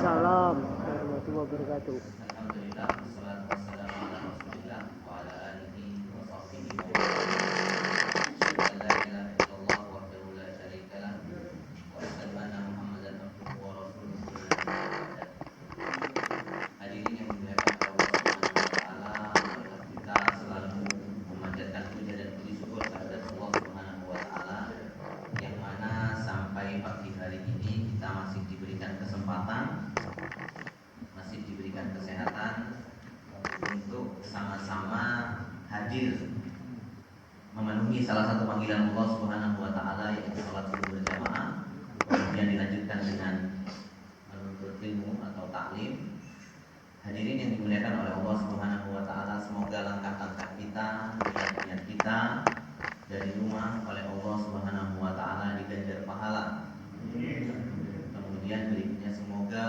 Waalaikumsalam warahmatullahi wabarakatuh. Alhamdulillah, wassalatu wassalamu ala Rasulillah wa ala alihi wa sahbihi wa man walah. Asyhadu an la ilaha illallah wahdahu la syarika lah wa asyhadu anna Muhammadan abduhu wa rasuluhu la nabiyya ba'dah. Hadirin yang dimuliakan Allah Subhanahu wa taala, marilah kita selalu memanjatkan puja dan puji syukur kepada Allah Subhanahu wa taala yang mana sampai pagi hari ini kita masih diberikan kesempatan, masih diberikan kesehatan untuk sama-sama hadir memenuhi salah satu panggilan Allah Subhanahu wa taala, yaitu salat subuh berjamaah, kemudian dilanjutkan dengan menuntut ilmu atau taklim. Hadirin yang dimuliakan oleh Allah Subhanahu wa taala, semoga langkah-langkah kita, niat-niat kita dari rumah oleh Allah Subhanahu wa taala diganjar pahala. Kemudian berikutnya semoga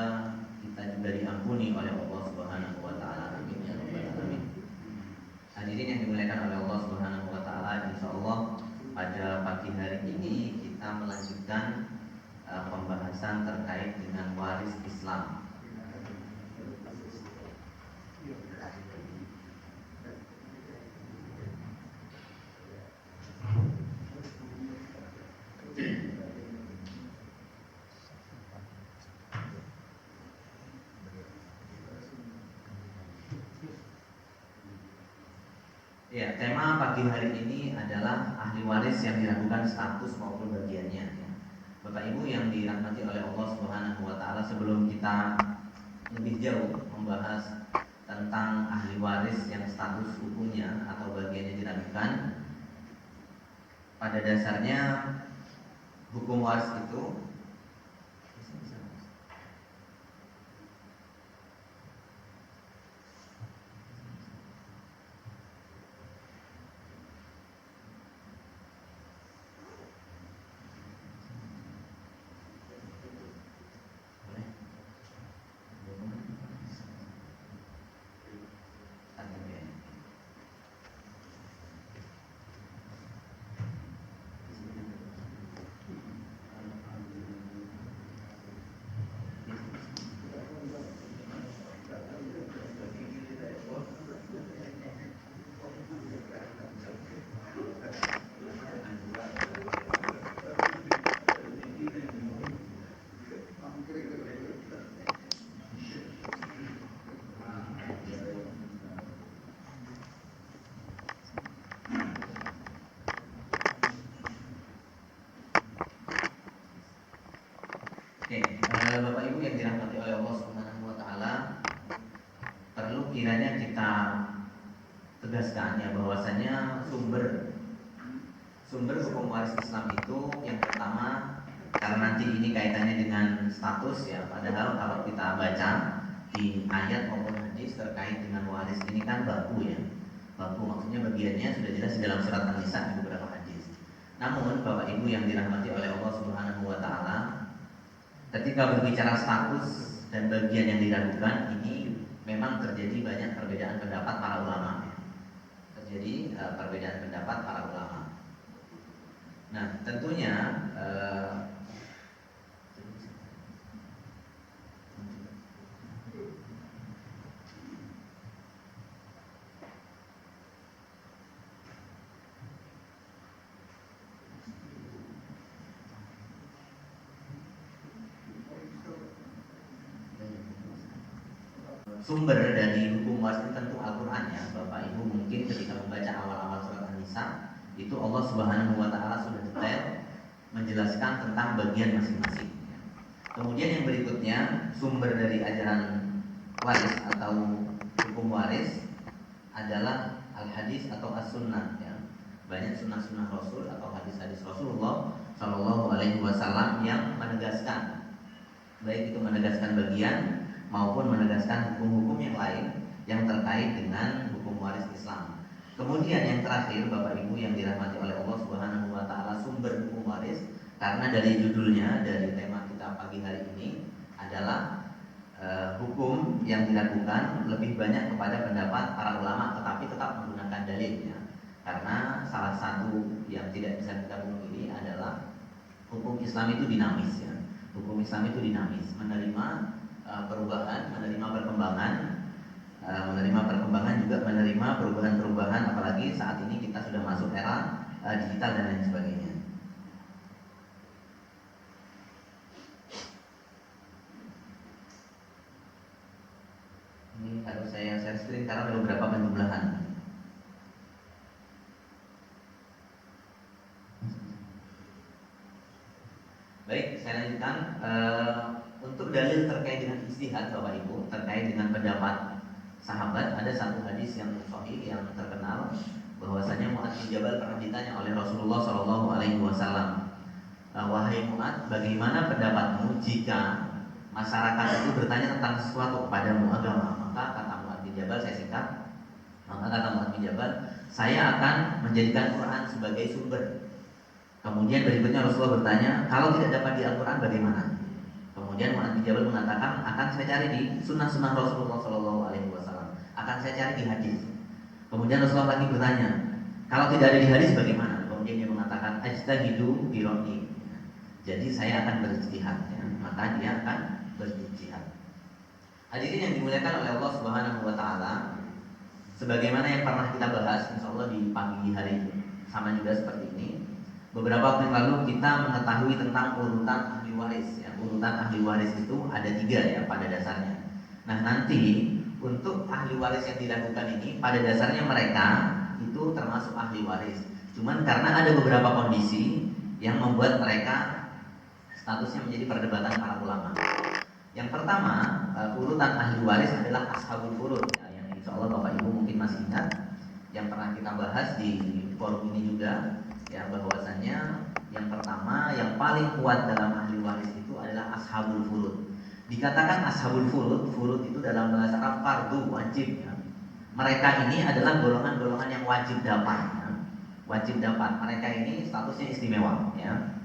kita juga diampuni oleh Allah Subhanahu wa taala. Amin ya rabbal alamin. Hadirin yang dimuliakan oleh Allah Subhanahu wa taala, insyaallah pada pagi hari ini kita melanjutkan pembahasan terkait dengan waris Islam. Ya, tema pagi hari ini adalah ahli waris yang diragukan status maupun bagiannya. Ya. Bapak Ibu yang dirahmati oleh Allah Subhanahu wa taala, sebelum kita lebih jauh membahas tentang ahli waris yang status hukumnya atau bagiannya diragukan, pada dasarnya hukum waris itu Bapak Ibu yang dirahmati oleh Allah Subhanahu wa taala, perlu kiranya kita tegaskan ya bahwasanya sumber hukum waris Islam itu yang pertama, karena nanti ini kaitannya dengan status ya, padahal kalau kita baca di ayat maupun hadis terkait dengan waris ini kan baku ya. Baku maksudnya bagiannya sudah jelas di dalam surat An-Nisa di beberapa hadis. Namun Bapak Ibu yang dirahmati oleh Allah Subhanahu wa taala, ketika berbicara status dan bagian yang diragukan ini memang terjadi banyak perbedaan pendapat para ulama. Terjadi perbedaan pendapat para ulama. Nah, tentunya sumber dari hukum waris itu tentu Al-Quran ya Bapak Ibu. Mungkin ketika membaca awal-awal surat An-Nisa itu Allah Subhanahu wa taala sudah detail menjelaskan tentang bagian masing-masing. Kemudian yang berikutnya, sumber dari ajaran waris atau hukum waris adalah al-hadis atau as-sunnah ya. Banyak sunnah-sunnah Rasul atau hadis-hadis Rasulullah Shallallahu alaihi wasallam yang menegaskan, baik itu menegaskan bagian maupun menegaskan hukum-hukum yang lain yang terkait dengan hukum waris Islam. Kemudian yang terakhir Bapak Ibu yang dirahmati oleh Allah Subhanahu wa taala, sumber hukum waris, karena dari judulnya, dari tema kita pagi hari ini adalah hukum yang dilakukan lebih banyak kepada pendapat para ulama, tetapi tetap menggunakan dalilnya. Karena salah satu yang tidak bisa kita pungkiri adalah hukum Islam itu dinamis ya. Hukum Islam itu dinamis, menerima perubahan, menerima perkembangan, juga menerima perubahan-perubahan, apalagi saat ini kita sudah masuk era digital dan lain sebagainya. Ini harus saya share screen karena ada beberapa penjumlahan. Baik, saya lanjutkan. Untuk dalil terkait dengan ijtihad Bapak Ibu, terkait dengan pendapat sahabat, ada satu hadis yang sahih yang terkenal bahwasanya Mu'adz bin Jabal pernah ditanya oleh Rasulullah SAW, wahai Mu'adz, bagaimana pendapatmu jika masyarakat itu bertanya tentang sesuatu kepadamu agama? Maka kata Mu'adz bin Jabal, saya singkat, maka kata Mu'adz bin Jabal, saya akan menjadikan Quran sebagai sumber. Kemudian berikutnya Rasulullah bertanya, kalau tidak dapat di Al-Quran bagaimana? Kemudian Mu'adz bin Jabal mengatakan, akan saya cari di sunnah-sunnah Rasulullah SAW, akan saya cari di hadis. Kemudian Rasulullah lagi bertanya, kalau tidak ada di hadis bagaimana? Kemudian dia mengatakan, ajtahidu bi ra'yi. Jadi saya akan berijtihad, ya. Maka dia akan berijtihad. Hadirin yang dimuliakan oleh Allah Subhanahu wa taala, sebagaimana yang pernah kita bahas insyaallah di pagi hari sama juga seperti ini. Beberapa waktu yang lalu kita mengetahui tentang urutan ahli waris, ya. Urutan ahli waris itu ada 3 ya pada dasarnya. Nah, nanti untuk ahli waris yang dilakukan ini pada dasarnya mereka itu termasuk ahli waris. Cuman karena ada beberapa kondisi yang membuat mereka statusnya menjadi perdebatan para ulama. Yang pertama, urutan ahli waris adalah ashabul furud, ya, yang insyaallah Bapak Ibu mungkin masih ingat yang pernah kita bahas di forum ini juga, ya, bahwasannya yang pertama yang paling kuat dalam ahli waris itu adalah ashabul furud. Dikatakan ashabul furud itu dalam bahasa Arab fardu, wajib, ya. Mereka ini adalah golongan-golongan yang wajib dapat, ya. Wajib dapat. Mereka ini statusnya istimewa, ya.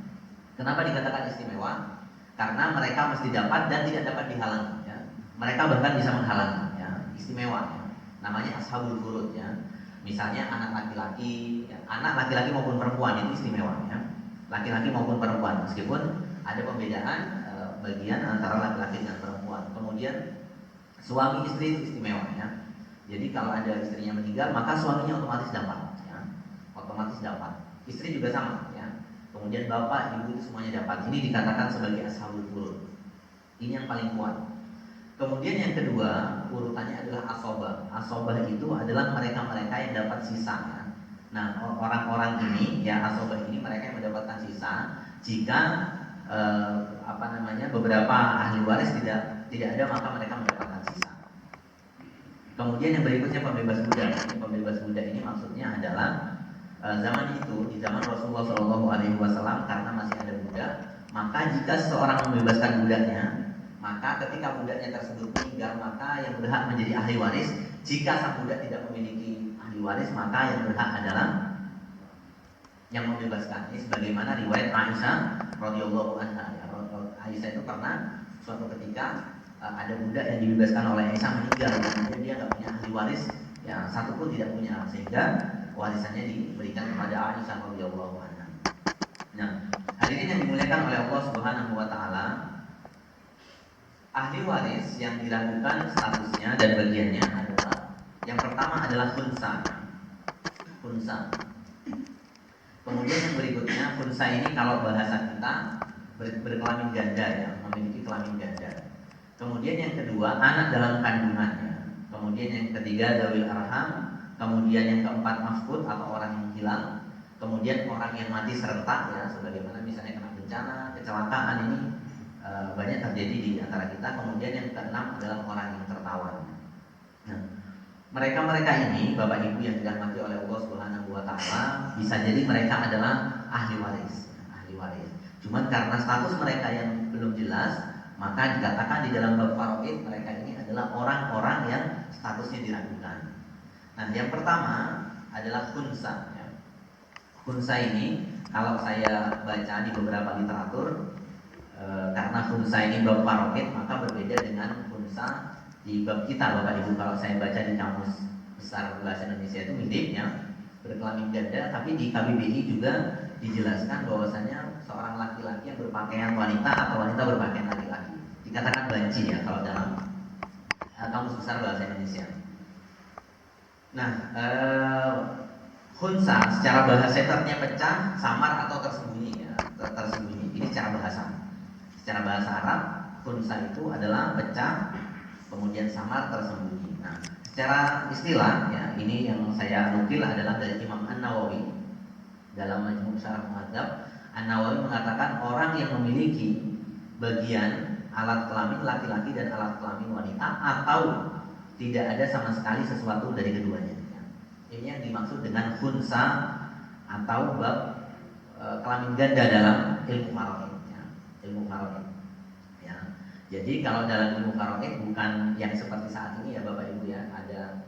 Kenapa dikatakan istimewa? Karena mereka mesti dapat dan tidak dapat dihalangi, ya. Mereka bahkan bisa menghalangi, ya. Istimewa, ya. Namanya ashabul furud, ya. Misalnya anak laki-laki, ya. Anak laki-laki maupun perempuan itu istimewa, ya. Laki-laki maupun perempuan, meskipun ada pembedaan bagian antara laki-laki dan perempuan. Kemudian suami istri itu istimewa, ya. Jadi kalau ada istrinya meninggal, maka suaminya otomatis dapat, ya. Otomatis dapat. Istri juga sama, ya. Kemudian bapak, ibu itu semuanya dapat. Ini dikatakan sebagai ashabul furud. Ini yang paling kuat. Kemudian yang kedua, urutannya adalah asobah. Asobah itu adalah mereka-mereka yang dapat sisa, ya. Nah, orang-orang ini, ya, asobah ini mereka yang mendapatkan sisa jika beberapa ahli waris tidak ada, maka mereka mendapatkan sisa. Kemudian yang berikutnya pembebas budak. Pembebas budak ini maksudnya adalah zaman itu, di zaman Rasulullah SAW, karena masih ada budak, maka jika seseorang membebaskan budaknya, maka ketika budaknya tersebut meninggal, maka yang berhak menjadi ahli waris. Jika sang budak tidak memiliki ahli waris, maka yang berhak adalah yang membebaskan. Ini sebagaimana riwayat Aisyah radhiyallahu anha. Aisyah itu pernah suatu ketika ada budak yang dibebaskan oleh Aisyah meninggal, kemudian dia nggak punya ahli waris, ya, satu pun tidak punya, sehingga warisannya diberikan kepada Aisyah radhiyallahu anha. Nah, hadirin yang dimuliakan oleh Allah Subhanahu wa taala, ahli waris yang dilakukan statusnya dan bagiannya adalah yang pertama adalah khunsa. Kemudian yang berikutnya, khunsa ini kalau bahasa kita berkelamin ganda, ya, memiliki kelamin ganda. Kemudian yang kedua, anak dalam kandungannya. Kemudian yang ketiga, dawil arham. Kemudian yang keempat, mafqud atau orang yang hilang. Kemudian orang yang mati serentak, ya, sebagaimana misalnya kena bencana, kecelakaan, ini banyak terjadi di antara kita. Kemudian yang keenam adalah orang yang tertawan. Nah, mereka ini, Bapak Ibu yang dirahmati oleh Allah Subhanahu wa taala, bisa jadi mereka adalah ahli waris. Cuman karena status mereka yang belum jelas, maka dikatakan di dalam bab faraid mereka ini adalah orang-orang yang statusnya diragukan. Nah, yang pertama adalah khunsa, ya. Khunsa ini kalau saya baca di beberapa literatur, karena khunsa ini bab faraid, maka berbeda dengan khunsa di bab kita, Bapak Ibu. Kalau saya baca di Kamus Besar Bahasa Indonesia itu mirip, ya, berkelamin ganda, tapi di KBBI juga dijelaskan bahwasanya seorang laki-laki yang berpakaian wanita atau wanita berpakaian laki-laki. Di dikatakan banci ya kalau dalam Kamus Besar Bahasa Indonesia. Nah, khunsa secara bahasa itu artinya pecah, samar atau tersembunyi ya, tersembunyi. Ini secara bahasa. Secara bahasa Arab, khunsa itu adalah pecah, kemudian samar, tersembunyi. Nah, secara istilah ya, ini yang saya nukil adalah dari Imam An-Nawawi dalam Majmu' Syarah Muhadzab. An-Nawawi mengatakan orang yang memiliki bagian alat kelamin laki-laki dan alat kelamin wanita atau tidak ada sama sekali sesuatu dari keduanya. Ini yang dimaksud dengan khunsa atau bab kelamin ganda dalam ilmu faraid ya. Ilmu faraid ya. Jadi kalau dalam ilmu faraid bukan yang seperti saat ini ya Bapak Ibu ya, ada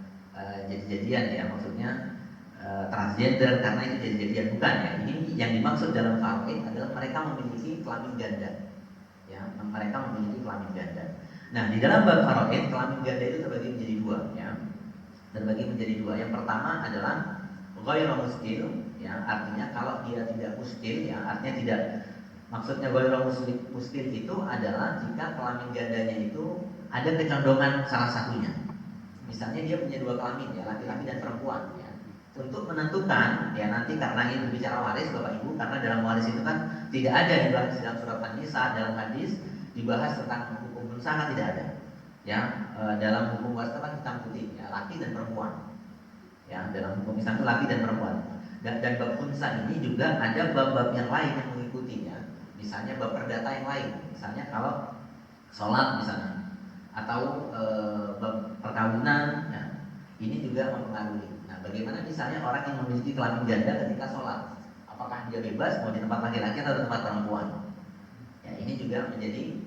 jadi-jadian ya, maksudnya transgender karena itu jadi-jadian, bukan ya. Ini yang dimaksud dalam faraid adalah mereka memiliki kelamin ganda ya, mereka memiliki kelamin ganda. Nah, di dalam bab faraid kelamin ganda itu terbagi menjadi dua ya. Terbagi menjadi dua. Yang pertama adalah ghairu muskil ya, artinya kalau dia tidak muskil ya, artinya tidak, maksudnya ghairu muskil itu adalah jika kelamin gandanya itu ada kecondongan salah satunya. Misalnya dia punya dua kelamin ya, laki-laki dan perempuan ya. Untuk menentukan ya, nanti karena ini berbicara waris Bapak Ibu, karena dalam waris itu kan tidak ada dibahas dalam surat An-Nisa, dalam hadis dibahas tentang hukum khunsa kan tidak ada. Ya, dalam hukum waris kan hitam putih ya, laki dan perempuan. Ya, dalam hukum Islam itu laki dan perempuan. Dan bab khunsa ini juga ada bab-bab yang lain yang mengikutinya. Misalnya bab perdata yang lain. Misalnya kalau sholat misalnya, atau bab perkawinan ya, ini juga mempengaruhi. Nah, bagaimana misalnya orang yang memiliki kelamin ganda ketika sholat, apakah dia bebas mau di tempat laki-laki atau di tempat perempuan? Ya, ini juga menjadi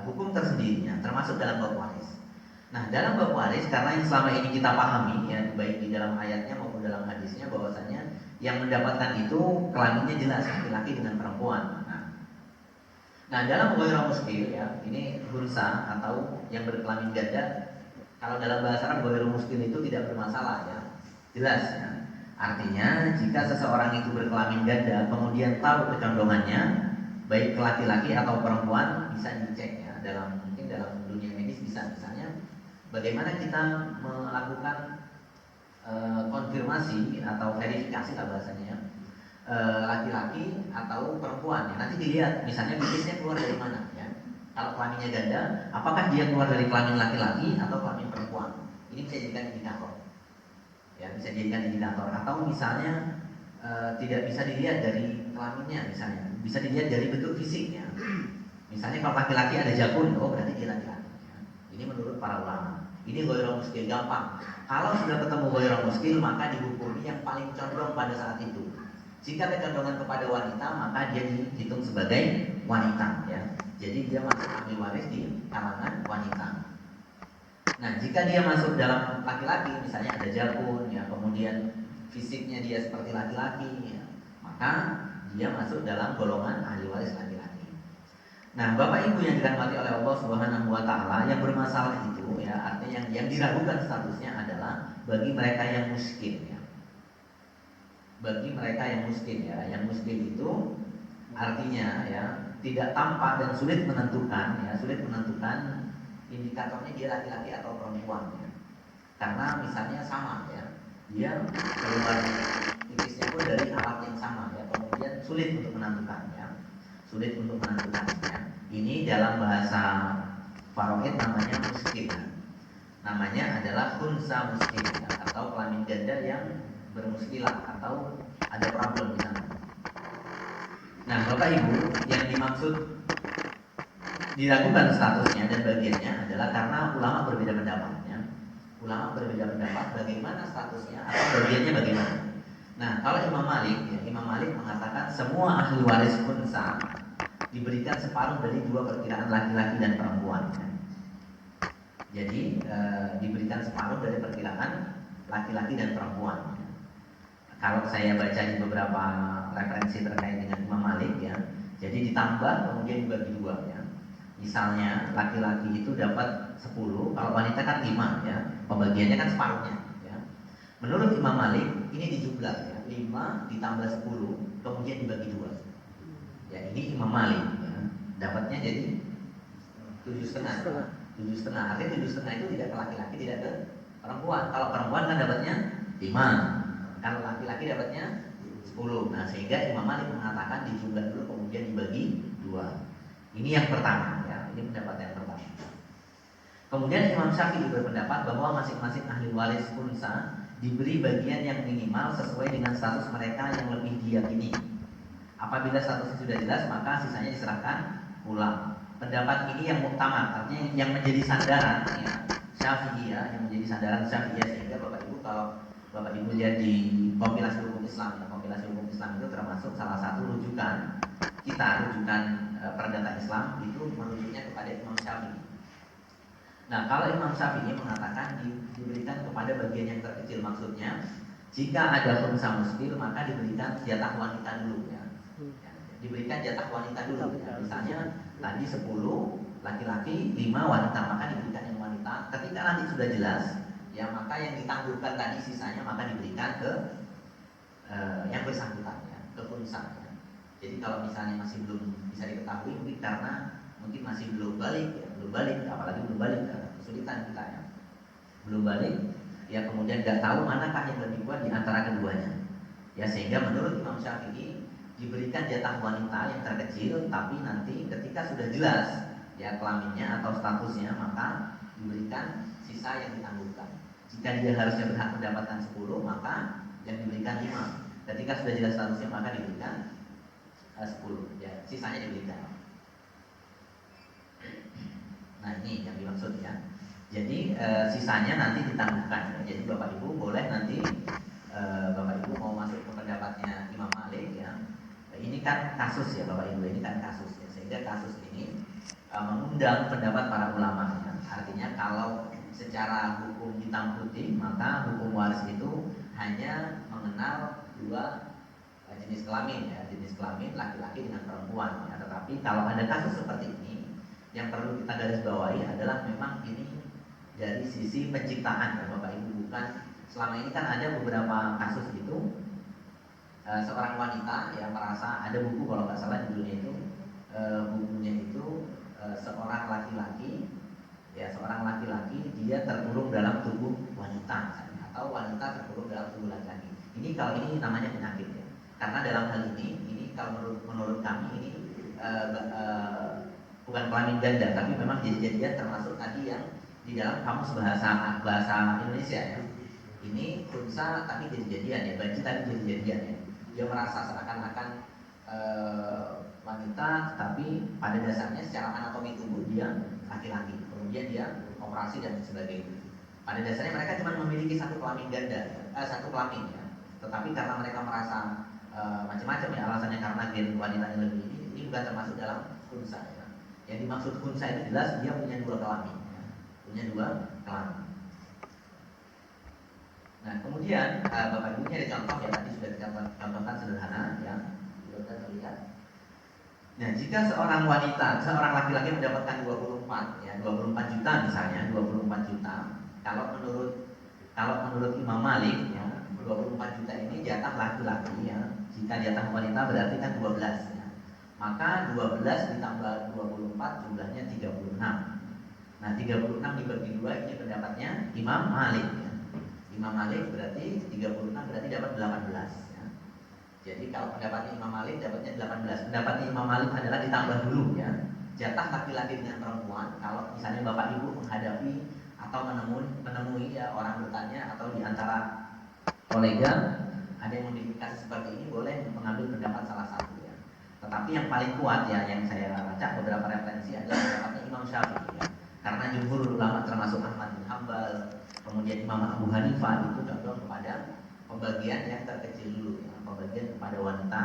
hukum tersendirinya, termasuk dalam bab waris. Nah, dalam bab waris, karena yang selama ini kita pahami ya, baik di dalam ayatnya maupun dalam hadisnya, bahwasanya yang mendapatkan itu kelaminnya jelas laki-laki dengan perempuan. Nah, dalam ghairu muskil ya, ini khunsa atau yang berkelamin ganda. Kalau dalam bahasa Arab ghairu muskil itu tidak bermasalah ya, jelas ya. Artinya jika seseorang itu berkelamin ganda kemudian tahu kecondongannya baik ke laki-laki atau perempuan, bisa dicek ya, mungkin dalam dunia medis bisa, misalnya bagaimana kita melakukan konfirmasi atau verifikasi lah bahasanya, laki-laki atau perempuan ya, nanti dilihat misalnya bitisnya keluar dari mana ya. Kalau kelaminnya ganda, apakah dia keluar dari kelamin laki-laki atau kelamin perempuan? Ini bisa dijadikan indikator ya, bisa dijadikan indikator. Atau misalnya tidak bisa dilihat dari kelaminnya, misalnya bisa dilihat dari bentuk fisiknya. Misalnya kalau laki-laki ada jakun, oh berarti dia laki-laki ya. Ini menurut para ulama. Ini ghairu muskil, gampang. Kalau sudah ketemu ghairu muskil, maka dihukumi yang paling condong pada saat itu. Jika kecondongan kepada wanita, maka dia dihitung sebagai wanita ya. Jadi dia masuk ahli waris di kalangan wanita. Nah, jika dia masuk dalam laki-laki, misalnya ada jakun ya, kemudian fisiknya dia seperti laki-laki ya, maka dia masuk dalam golongan ahli waris laki-laki. Nah, Bapak Ibu yang dirahmati oleh Allah Subhanahu wa taala, yang bermasalah itu ya, artinya yang diragukan statusnya adalah bagi mereka yang miskin ya. Bagi mereka yang miskin ya, yang miskin itu artinya ya tidak tampak dan sulit menentukan ya, sulit menentukan indikatornya dia laki-laki atau perempuan ya. Karena misalnya sama ya, dia keluar tipisnya pun dari alat yang sama ya, kemudian sulit untuk menentukan ya, sulit untuk menentukannya. Ini dalam bahasa faraid namanya muskil, namanya adalah khunsa muskil ya, atau kelamin ganda yang bermuskilah atau ada problem di sana. Nah, Bapak Ibu, yang dimaksud diragukan statusnya dan bagiannya adalah karena ulama berbeda pendapat ya. Ulama berbeda pendapat bagaimana statusnya atau bagiannya bagaimana. Nah, kalau Imam Malik ya, Imam Malik mengatakan semua ahli waris khunsa diberikan separuh dari dua perkiraan laki-laki dan perempuan ya. Jadi diberikan separuh dari perkiraan laki-laki dan perempuan ya. Kalau saya baca di beberapa referensi terkait dengan Imam Malik ya, jadi ditambah kemudian dibagi dua ya. Misalnya laki-laki itu dapat 10, kalau wanita kan 5 ya. Pembagiannya kan separuhnya ya. Menurut Imam Malik ini dijumlah ya, 5 ditambah 10 kemudian dibagi 2. Ya, ini Imam Malik ya. Dapatnya jadi 8 7,5. 7,5. Artinya 7,5 itu tidak ke laki-laki, tidak ke perempuan. Kalau perempuan kan dapatnya 5. Kalau laki-laki dapatnya 10. Nah, sehingga Imam Malik mengatakan dijumlah dulu kemudian dibagi 2. Ini yang pertama ya. Ini pendapat yang pertama. Kemudian Imam Syafi'i berpendapat bahwa masing-masing ahli waris unsa diberi bagian yang minimal sesuai dengan status mereka yang lebih diyakini. Apabila statusnya sudah jelas, maka sisanya diserahkan pula. Pendapat ini yang muktamad, artinya yang menjadi sandaran ya, Syafi'i ya, yang menjadi sandaran Syafi'i, sehingga Bapak Ibu kalau Bapak Ibu lihat di kompilasi hukum Islam ya, kompilasi hukum Islam itu termasuk salah satu rujukan kita, rujukan perdata Islam itu merujuknya kepada Imam Syafi'i. Nah, kalau Imam Syafi'i mengatakan diberikan kepada bagian yang terkecil, maksudnya jika ada khunsa muskil maka diberikan jatah wanita dulu ya. Diberikan jatah wanita dulu ya. Misalnya tadi 10 laki-laki, 5 wanita, maka diberikan yang wanita. Ketika nanti sudah jelas ya, maka yang ditangguhkan tadi sisanya maka diberikan ke yang bersangkutan ya, ke khunsa ya. Jadi kalau misalnya masih belum bisa diketahui mungkin karena mungkin masih belum balik ya, apalagi belum balik karena kesulitan kita ya, belum balik ya, kemudian nggak tahu manakah yang lebih kuat di antara keduanya ya, sehingga menurut Imam Syafi'i diberikan jatah wanita yang terkecil, tapi nanti ketika sudah jelas ya kelaminnya atau statusnya maka diberikan sisa yang ditangguhkan. Jika dia harusnya berhak mendapatkan 10 maka yang diberikan 5. Ketika sudah jelas statusnya maka diberikan 10 ya, sisanya diberikan. Nah, ini yang dimaksud ya. Jadi sisanya nanti ditangguhkan. Jadi Bapak Ibu boleh nanti Bapak Ibu mau masuk ke pendapatnya Imam Malik ya. Ini kan kasus ya Bapak Ibu, ini kan kasus ya. Sehingga kasus ini mengundang pendapat para ulama ya. Artinya kalau secara hukum hitam putih maka hukum waris itu hanya mengenal 2 jenis kelamin ya, jenis kelamin laki-laki dengan perempuan ya. Tetapi kalau ada kasus seperti ini, yang perlu kita garis bawahi adalah memang ini dari sisi penciptaan ya Bapak Ibu, bukan selama ini kan ada beberapa kasus itu seorang wanita yang merasa ada buku kalau nggak salah judulnya itu bukunya itu seorang laki-laki ya, seorang laki-laki dia terkurung dalam tubuh wanita atau wanita terkurung dalam tubuh laki-laki. Ini kalau ini namanya penyakit ya. Karena dalam hal ini kalau menurut kami ini bukan kelamin ganda, tapi memang jadi-jadian termasuk tadi yang di dalam kamus bahasa Indonesia ya. Ini khunsa tapi jadi-jadian ya, baji tapi jadi-jadian ya. Dia merasa seakan-akan wanita, tapi pada dasarnya secara anatomi tubuh dia laki-laki. Kemudian dia operasi dan sebagainya. Pada dasarnya mereka cuma memiliki satu kelamin ganda, satu kelamin ya. Tetapi karena mereka merasa macam-macam ya alasannya, karena gen wanitanya lebih ini bukan termasuk dalam khunsa ya. Yang dimaksud khunsa itu jelas dia punya 2 kelamin ya. Punya 2 kelamin. Nah, kemudian Bapak Ibu ini ada contoh ya, tadi sudah kita contohkan sederhana ya, sudah terlihat. Nah, jika seorang wanita, seorang laki-laki mendapatkan 24 ya, 24 juta misalnya, 24 juta. Kalau menurut Imam Malik ya, 24 juta ini jatah laki-laki ya. Jika jatah wanita berarti kan 12 ya. Maka 12 ditambah 24 jumlahnya 36. Nah, 36 dibagi 2 ini pendapatnya Imam Malik ya. Imam Malik berarti 36 berarti dapat 18 ya. Jadi kalau pendapatnya Imam Malik dapatnya 18. Pendapatnya Imam Malik adalah ditambah dulu ya. Jatah laki-laki dengan perempuan, kalau misalnya Bapak Ibu menghadapi atau menemui ya orang bertanya atau di antara kolega ada yang memiliki kasus seperti ini, boleh mengambil pendapat salah satu ya. Tetapi yang paling kuat ya, yang saya baca beberapa referensi adalah pendapatnya Imam Syafi'i ya. Karena jumhur ulama termasuk Ahmad bin Hambal, kemudian Imam Abu Hanifah itu condong kepada pembagian yang terkecil dulu ya, pembagian kepada wanita.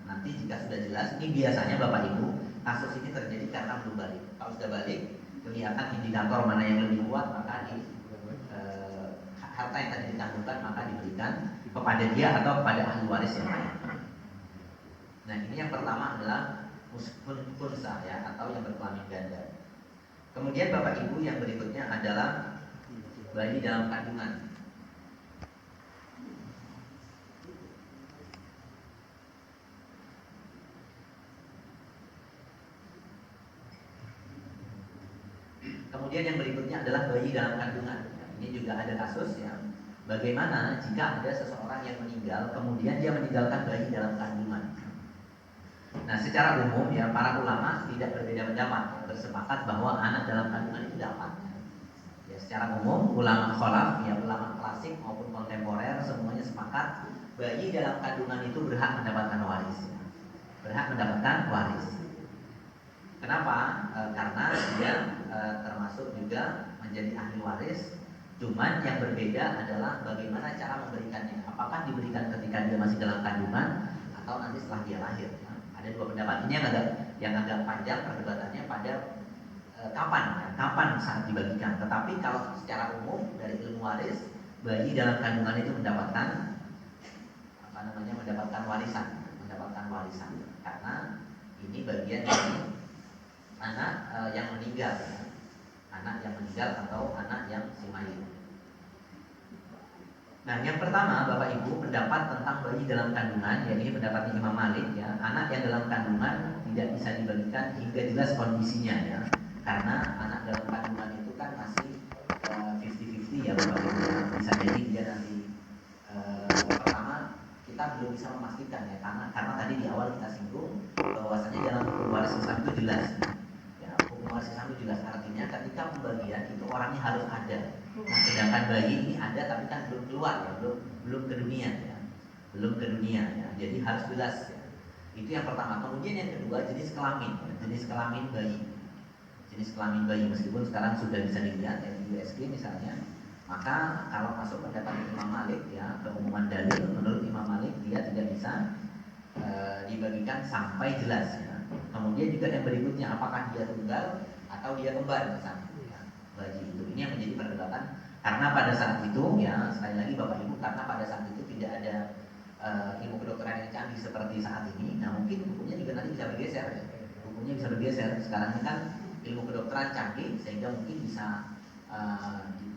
Nanti jika sudah jelas, ini biasanya Bapak Ibu kasus ini terjadi karena belum balik. Kalau sudah balik, kelihatan indikator mana yang lebih kuat, maka harta yang tadi ditangguhkan maka diberikan kepada dia atau kepada ahli waris yang lain. Nah, ini yang pertama adalah khunsa ya, atau yang berkelamin ganda. Kemudian Bapak Ibu yang berikutnya adalah bayi dalam kandungan. Kemudian yang berikutnya adalah bayi dalam kandungan. Ini juga ada kasus ya. Bagaimana jika ada seseorang yang meninggal, kemudian dia meninggalkan bayi dalam kandungan. Nah, secara umum ya para ulama tidak berbeda pendapat, ya, bersepakat bahwa anak dalam kandungan itu dapat. Ya, secara umum ulama khalaf, ya ulama klasik maupun kontemporer semuanya sepakat bayi dalam kandungan itu berhak mendapatkan waris. Ya. Berhak mendapatkan waris. Kenapa? Karena dia termasuk juga menjadi ahli waris. Cuman yang berbeda adalah bagaimana cara memberikannya. Apakah diberikan ketika dia masih dalam kandungan atau nanti setelah dia lahir? Ya. Ada dua pendapat. Ini yang agak panjang perdebatannya pada kapan, ya? Kapan saat dibagikan. Tetapi kalau secara umum dari ilmu waris, bayi dalam kandungan itu mendapatkan mendapatkan warisan. Karena ini bagian dari anak yang meninggal, ya. Anak yang meninggal atau anak yang si mayit. Nah, yang pertama Bapak Ibu pendapat tentang bayi dalam kandungan, yakni pendapatnya Imam Malik ya, anak yang dalam kandungan tidak bisa dibagikan hingga jelas kondisinya ya. Karena anak dalam kandungan itu kan masih 50-50 ya Bapak Ibu. Bisa jadi dia nanti pertama kita belum bisa memastikan ya karena tadi di awal kita singgung bahwasanya dalam hukum waris Islam itu jelas. Waris Islam itu jelas artinya ketika pembagian itu orangnya harus ada. Nah, sedangkan bayi ini ada tapi kan belum keluar ya, belum ke dunia ya. Belum ke dunia ya. Jadi harus jelas ya. Itu yang pertama. Kemudian yang kedua jenis kelamin bayi. Jenis kelamin bayi meskipun sekarang sudah bisa dilihat ya, di USG misalnya. Maka kalau masuk pendapat Imam Malik ya, keumuman dalil menurut Imam Malik dia tidak bisa dibagikan sampai jelas ya. Kemudian juga yang berikutnya apakah dia tunggal atau dia kembar misalnya ya, bayi itu. Ini yang menjadi perdebatan karena pada saat itu ya sekali lagi Bapak Ibu karena pada saat itu tidak ada ilmu kedokteran yang canggih seperti saat ini. Nah mungkin hukumnya juga nanti bisa bergeser ya. Hukumnya bisa bergeser. Sekarang ini kan ilmu kedokteran canggih sehingga mungkin bisa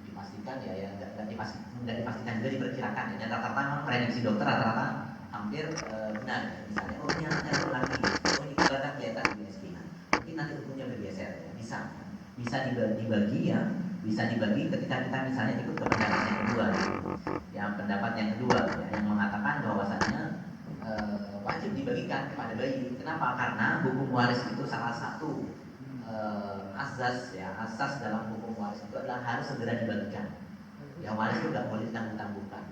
dipastikan ya nggak dipastikan juga diperkirakan ya. Dan rata-rata memang prediksi dokter rata-rata hampir benar. Misalnya ini anaknya itu lagi, ini kelihatan di USG. Mungkin nanti hukumnya bergeser ya. Bisa dibagi ya. Bisa dibagi ketika kita misalnya ikut ke pendapat yang kedua ya, pendapat yang kedua ya, yang mengatakan bahwasannya wajib dibagikan kepada bayi. Kenapa? Karena hukum waris itu salah satu asas dalam hukum waris itu adalah harus segera dibagikan. Ya waris itu nggak boleh ditanggung-tanggungkan.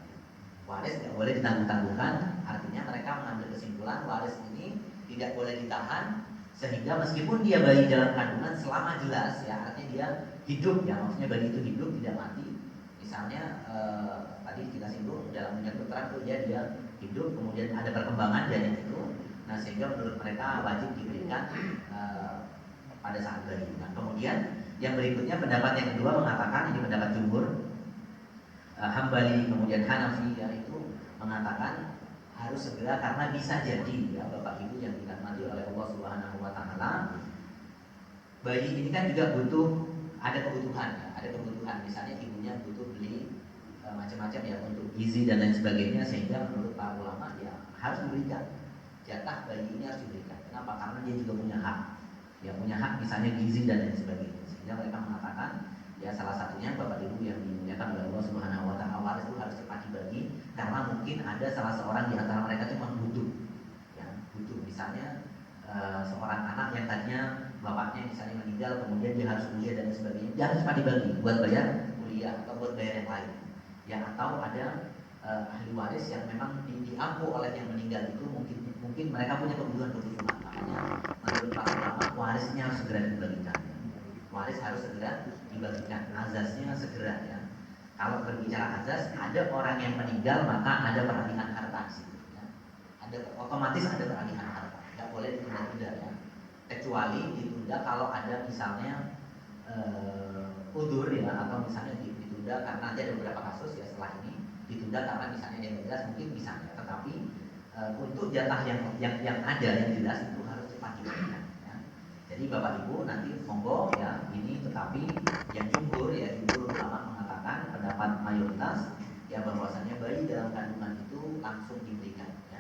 Waris nggak boleh ditanggung-tanggungkan, artinya mereka mengambil kesimpulan waris ini tidak boleh ditahan sehingga meskipun dia bayi dalam kandungan selama jelas ya artinya dia hidup ya, maksudnya bayi itu hidup tidak mati. Misalnya tadi kita singgung dalam dunia kedokteran itu dia hidup kemudian ada perkembangan janin itu. Nah sehingga menurut mereka wajib diberikan pada saat bayi. Nah kemudian yang berikutnya pendapat yang kedua mengatakan ini pendapat jumhur Hambali kemudian Hanafi ya itu mengatakan harus segera karena bisa jadi ya Bapak Ibu yang dirahmati oleh Allah Subhanahu wa taala. Bayi ini kan juga ada kebutuhan misalnya ibunya butuh beli macam-macam ya untuk gizi dan lain sebagainya sehingga menurut para ulama ya harus diberikan jatah bayi ini harus diberikan. Kenapa? Karena dia juga punya hak. Ya punya hak misalnya gizi dan lain sebagainya. Sehingga mereka mengatakan ya salah satunya Bapak Ibu yang dimuliakan oleh Allah Subhanahu wa taala waris itu harus cepat dibagi karena mungkin ada salah seorang di antara mereka cuma butuh. Ya, butuh misalnya seorang anak yang tadinya bapaknya misalnya meninggal kemudian dia harus kuliah dan sebagainya. Dia harus cepat dibagi buat bayar kuliah atau buat bayar yang lain. Ya atau ada ahli waris yang memang diampu oleh yang meninggal itu mungkin mereka punya kebutuhan. Makanya menurut para ulama warisnya harus segera dibagikan. Waris harus segera dibagikan, azasnya segera ya. Kalau berbicara azas, ada orang yang meninggal maka ada peralihan harta ya. Otomatis ada peralihan harta, tidak boleh ditunda-tunda ya. Kecuali ditunda kalau ada misalnya udur ya atau misalnya ditunda karena nanti ada beberapa kasus ya setelah ini ditunda karena misalnya yang jelas mungkin misalnya, tetapi untuk jatah yang ada yang jelas itu harus cepat diberikan. Jadi Bapak Ibu nanti monggo ya ini tetapi yang jumhur ulama mengatakan pendapat mayoritas ya bahwasanya bayi dalam kandungan itu langsung diberikan ya.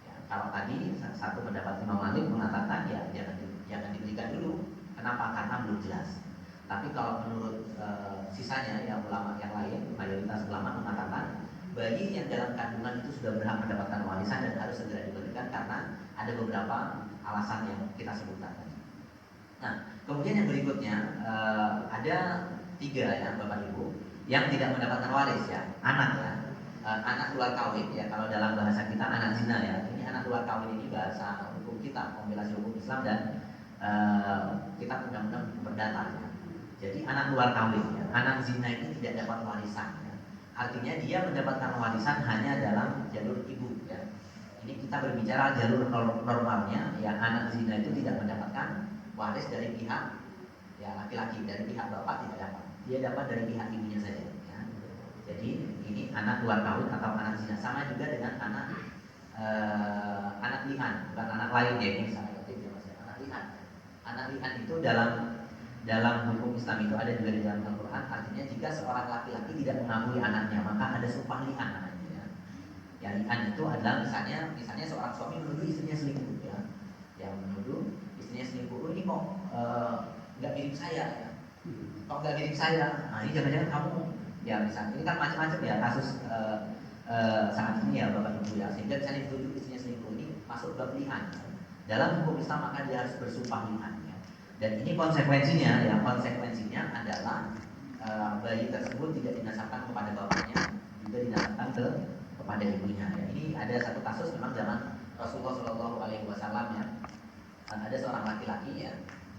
Ya kalau tadi satu pendapat Imam Malik mengatakan ya jangan diberikan dulu. Kenapa? Karena belum jelas. Tapi kalau menurut sisanya yang ulama yang lain, mayoritas ulama mengatakan bayi yang dalam kandungan itu sudah berhak mendapatkan warisan dan harus segera diberikan karena ada beberapa alasan yang kita sebutkan tadi. Nah, kemudian yang berikutnya ada 3 ya Bapak Ibu yang tidak mendapatkan waris ya, anak ya. Anak luar kawin ya, kalau dalam bahasa kita anak zina ya. Ini anak luar kawin ini bahasa hukum kita, kompilasi hukum Islam dan kitab undang-undang perdata ya. Jadi anak luar kawin ya, anak zina ini tidak dapat warisan ya. Artinya dia mendapatkan warisan hanya dalam jalur ibu ya. Ini kita berbicara jalur normalnya ya, anak zina itu tidak mendapatkan waris dari pihak ya laki-laki, dari pihak bapak tidak dapat. Dia dapat dari pihak ibunya saja ya. Jadi ini anak luar kawin atau anak zina, sama juga dengan anak li'an, bukan anak lain ya, ini misalnya anak li'an. Anak li'an itu dalam hukum Islam itu ada juga di dalam Al-Quran. Artinya jika seorang laki-laki tidak mengakui anaknya, maka ada sumpah li'an namanya ya. Ya li'an itu adalah misalnya seorang suami menuduh istrinya selingkuh ya. Yang menuduh istrinya selingkuh, ini kok nggak mirip saya ya. Kok nggak mirip saya? Nah ini jangan-jangan kamu ya, misalnya ini kan macam-macam ya kasus saat ini ya Bapak Ibu ya, sehingga misalnya dituduh istrinya selingkuh, ini masuk bab li'an. Dalam hukum Islam maka dia harus bersumpah li'an ya. Dan ini konsekuensinya adalah bayi tersebut tidak dinasabkan kepada bapaknya, juga dinasabkan kepada ibunya ya. Ini ada satu kasus memang zaman Rasulullah SAW ya. Ada seorang laki-laki ya.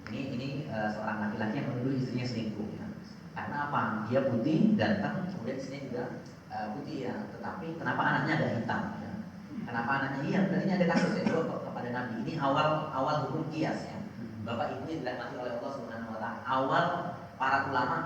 Ini seorang laki-laki yang menuduh istrinya selingkuh ya. Karena apa? Dia putih, ganteng, kemudian istrinya juga putih ya. Tetapi kenapa anaknya agak hitam ya? Kenapa anaknya? Iya, berarti ini ada kasus ya kepada Nabi. Ini awal hukum qiyas ya. Bapak Ibu yang dirahmati oleh Allah Subhanahu wa taala. Awal para ulama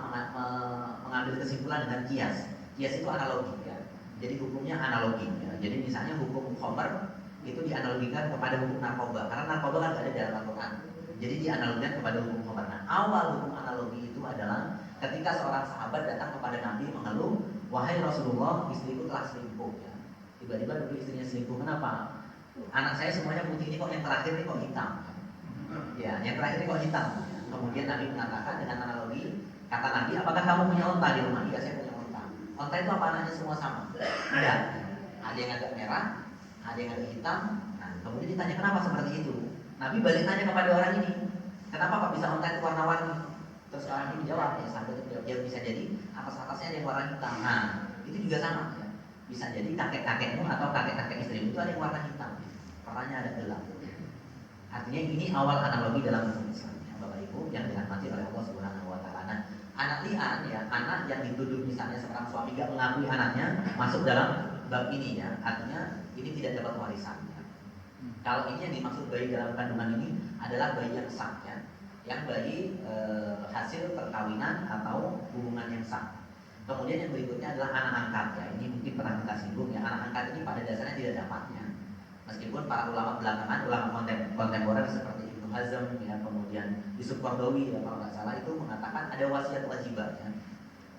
mengambil kesimpulan dengan qiyas. Qiyas itu analogi ya. Jadi hukumnya analogi ya. Jadi misalnya hukum khamr itu dianalogikan kepada hukum narkoba, karena narkoba kan ada dalam Al-Quran. Jadi dianalogikan kepada hukum khamr. Nah, awal hukum analogi itu adalah ketika seorang sahabat datang kepada Nabi mengeluh, "Wahai Rasulullah, istriku telah selingkuh." Ya. Tiba-tiba dulu istrinya selingkuh. Kenapa? Anak saya semuanya putih, ini kok yang terakhir ini kok hitam. Ya, yang terakhir ini kok hitam. Kemudian Nabi mengatakan dengan analogi, kata Nabi, "Apakah kamu punya onta di rumah?" "Iya, saya punya onta." "Onta itu apa anaknya semua sama?" "Tidak. Ada yang agak merah, ada yang agak hitam." Nah, kemudian ditanya kenapa seperti itu. Nabi balik tanya kepada orang ini, "Kenapa kok bisa onta itu warna-warni?" Terus orang ini menjawab, ya sampai menjawab, "Ya bisa jadi atas-atasnya ada yang warna hitam." Nah, itu juga sama ya. Bisa jadi kakek-kakekmu atau kakek-kakek istrimu itu ada yang warna hitam, warnanya ada gelap. Artinya ini awal analogi dalam hukum Islam ya, Bapak Ibu yang dirahmati oleh Allah Subhanahu wa taala. Nah, anak li'an ya, anak yang dituduh misalnya seorang suami gak mengakui anaknya, masuk dalam bab ini ya. Artinya ini tidak dapat warisan ya. Kalau ini yang dimaksud bayi dalam kandungan ini adalah bayi yang sah ya. Yang bayi hasil perkawinan atau hubungan yang sah. Kemudian yang berikutnya adalah anak angkat ya. Ini mungkin pernah kita singgung ya. Anak angkat ini pada dasarnya tidak dapat ya. Meskipun para ulama belakangan, ulama kontemporer seperti Ibnu Hazm ya, kemudian Yusuf Qaradawi ya, kalau nggak salah itu mengatakan ada wasiat wajibah ya.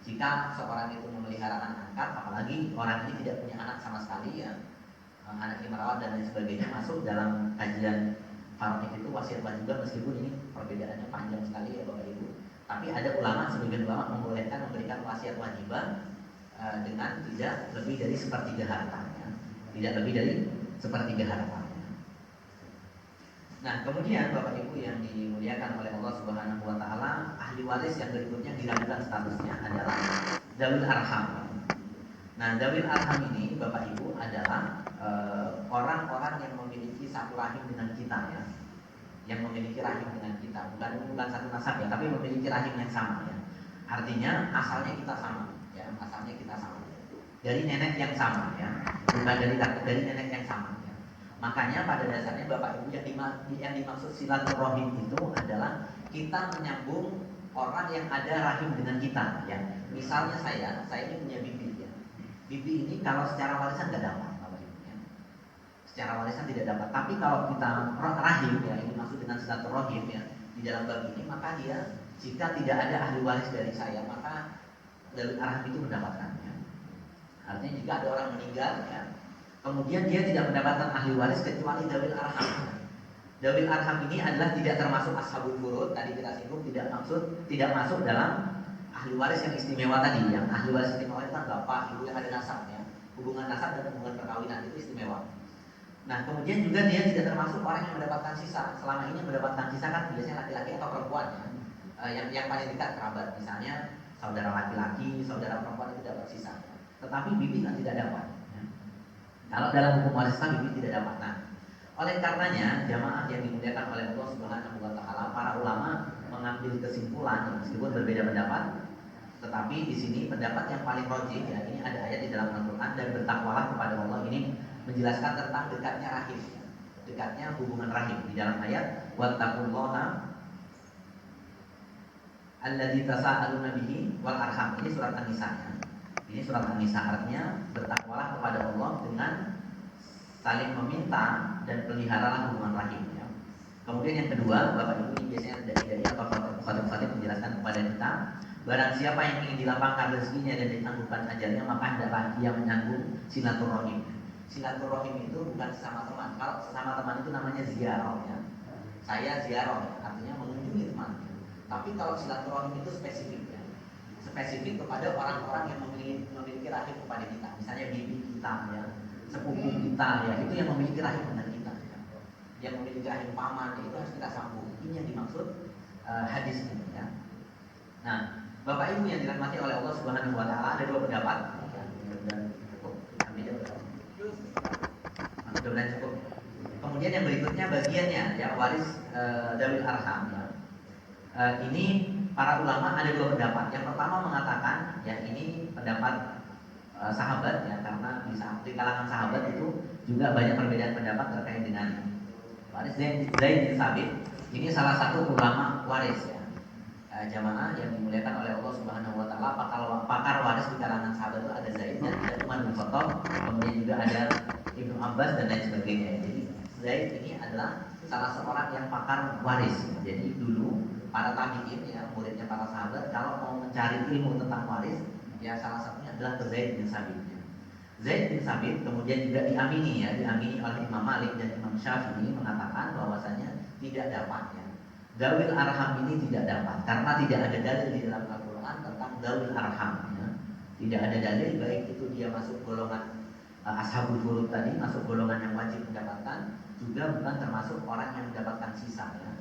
Jika seorang itu memelihara anak angkat, apalagi orang ini tidak punya anak sama sekali ya, anak yang merawat dan lain sebagainya, masuk dalam kajian farqih itu wasiat wajibah, meskipun ini perbedaannya panjang sekali ya Bapak Ibu. Tapi ada ulama, sebagian ulama membolehkan memberikan wasiat wajibah dengan tidak lebih dari sepertiga harta ya. Tidak lebih dari sepertiga harta. Nah, kemudian Bapak Ibu yang dimuliakan oleh Allah Subhanahu wa taala, ahli waris yang berikutnya diragukan statusnya adalah Dzawil Arham. Nah, Dzawil Arham ini Bapak Ibu adalah orang-orang yang memiliki satu rahim dengan kita ya. Yang memiliki rahim dengan kita, bukan satu nasab ya, tapi memiliki rahim yang sama ya. Artinya asalnya kita sama ya, asalnya kita sama. Dari nenek yang sama ya, bukan dari nenek yang sama ya. Makanya pada dasarnya Bapak Ibu yang dimaksud silaturahim itu adalah kita menyambung orang yang ada rahim dengan kita ya. Misalnya saya ini punya bibi ya. Bibi ini kalau secara warisan nggak dapat Bapak Ibu ya. Secara warisan tidak dapat. Tapi kalau kita rahim ya, ini maksud dengan silaturahim ya, di dalam bab ini, maka dia jika tidak ada ahli waris dari saya, maka dari arham itu mendapatkannya. Artinya jika ada orang meninggal ya, kemudian dia tidak mendapatkan ahli waris kecuali dzawil arham. Dawil arham ini adalah tidak termasuk ashabul furud, tadi kita singgung, tidak masuk dalam ahli waris yang istimewa tadi. Yang ahli waris istimewa itu kan bapak, ibu yang ada nasab ya. Hubungan nasab dan hubungan perkawinan itu istimewa. Nah, kemudian juga dia tidak termasuk orang yang mendapatkan sisa. Selama ini mendapatkan sisa kan biasanya laki-laki atau perempuan ya. Yang paling dekat kerabat, misalnya saudara laki-laki, saudara perempuan itu dapat sisa. Tetapi bibi kan tidak dapat. Ya. Kalau dalam hukum waris Islam bibi tidak dapat. Nah, oleh karenanya jamaah yang dimuliakan oleh Allah Subhanahu wa taala, para ulama mengambil kesimpulan meskipun berbeda pendapat, tetapi di sini pendapat yang paling rajih ya, ini ada ayat di dalam Al-Qur'an, dan bertakwalah kepada Allah ini menjelaskan tentang dekatnya rahim, dekatnya hubungan rahim di dalam ayat wattaqullaha alladzi tasaaluna bihi wal arham. Ini surat An-Nisa ya. Ini surat An-Nisa artinya bertakwalah kepada Allah dengan saling meminta dan peliharalah hubungan rahim ya. Kemudian yang kedua, Bapak Ibu ini biasanya dari atau khatib menjelaskan kepada kita, barang siapa yang ingin dilapangkan rezekinya dan ditangguhkan ajalnya, maka hendaklah dia menyambung silaturahim. Silaturahim itu bukan sesama teman. Kalau sesama teman itu namanya ziarah ya. Saya ziarah ya, artinya mengunjungi teman. Tapi kalau silaturahim itu spesifik ya. Spesifik kepada orang-orang yang memiliki rahim kepada kita. Misalnya bibi kita ya, sepupu kita ya, itu yang memiliki rahim dengan kita ya. Yang memiliki rahim paman ya, itu harus kita sambung. Ini yang dimaksud hadis ini ya. Nah, Bapak Ibu yang dirahmati oleh Allah Subhanahu wa taala, ada dua pendapat ya. Dan cukup. Mudah-mudahan cukup. Kemudian yang berikutnya bagiannya ya, waris dawil arham ya. Ini para ulama ada dua pendapat. Yang pertama mengatakan ya, ini pendapat sahabat ya, karena di kalangan sahabat itu juga banyak perbedaan pendapat terkait dengan waris. Zaid bin Sabit ini salah satu ulama waris ya. Jamaah yang dimuliakan oleh Allah Subhanahu wa taala, pakar waris di kalangan sahabat itu ada Zaid dan ada Umar bin Khattab, kemudian juga ada Ibnu Abbas dan lain sebagainya. Jadi Zaid ini adalah salah seorang yang pakar waris. Jadi dulu para tabi'in ya, muridnya para sahabat, kalau mau mencari ilmu tentang waris ya, salah satunya adalah Zaid bin Sabit. Zaid bin Sabit kemudian juga diamini oleh Imam Malik dan Imam Syafi'i mengatakan bahwasanya tidak dapat ya. Dawil arham ini tidak dapat karena tidak ada dalil di dalam Al-Qur'an tentang dawil arham ya. Tidak ada dalil, baik itu dia masuk golongan ashabul furud tadi, masuk golongan yang wajib mendapatkan, juga bukan termasuk orang yang mendapatkan sisa ya.